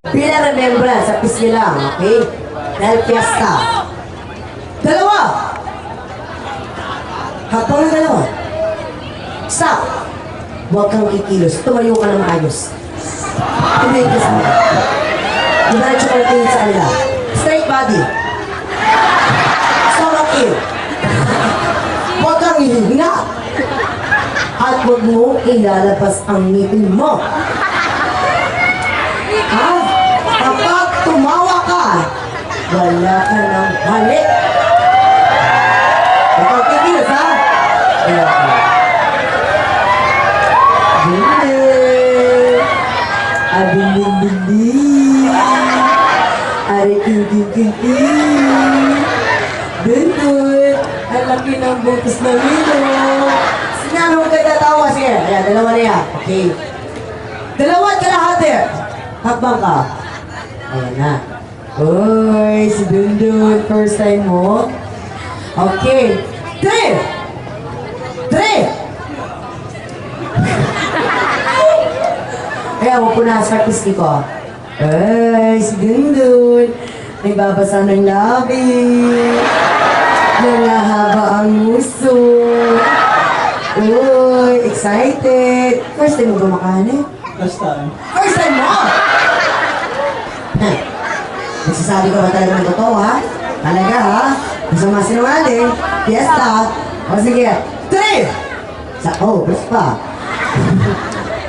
Bilang remembrance, sa peace nyo lang, okay? Dahil fiesta. Dalawa! Habang na dalawa. Stop! Huwag kang kikilos. Tumayo ka ng maayos. Tumayo ka sa mga. Diretso ka tingin sa kanila. Straight body. Stomach in. Huwag kang hihinga. At huwag mo ilalabas ang ngipin mo. Ha? Kapag tumawa ka, wala ka ng halik. Huwag kang kikilos, ha? Wala ka. Bindi. Abindi-bindi. Ari-king-king-king-king. Bindut. Ang laki ng butas na nito. Sinano mo kayo tatawa? Sige. Ayan, dalawa na yan. Okay. Dalawa at kalahati. Hakbang ka. Ayan na. Uy, si Dundun. First time mo. Okay. 3! Kaya mo po nasa piski ko. Ay, si Dundun. May babasa ng labi. Nangahaba ang muso. Uy, excited. First time mo ba makahanip? First time. First time mo! Nagsasabi ka ba talaga ng totoo, ha? Talaga, ha? Gusto masinungaling? Fiesta. O sige, 3! Best pa.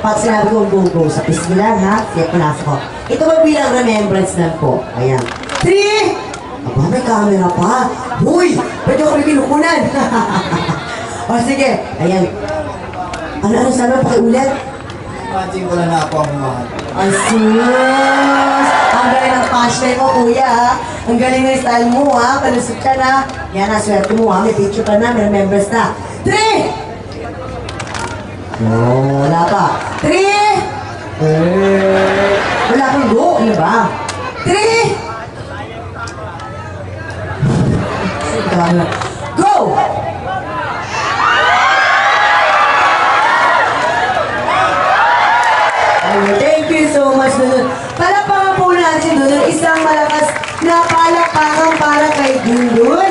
Pag sinabi ko go, sa piski lang, ha? Sige, punas ko. Ito ba bilang remembrance lang po? Ayan. 3! Aba, may camera pa. Huy! Pwede ako may kinukunan. O sige, ayan. Ano sana pakiulit? Imagine ko lang na ako ang mahal. Ang sus! Ang galing ng passion mo, kuya, ha? Ang galing ng style mo, ha? Palusot ka na. Yan na, swerte mo, ha? May picture ka na, may remembrance na. 3! Oh, wala pa. 3! Wala kang go, ano ba? 3! Go! Thank you so much, Dudun. Palakpakan po natin, Dudun. Isang malakas na palakpakan para kay Dudun.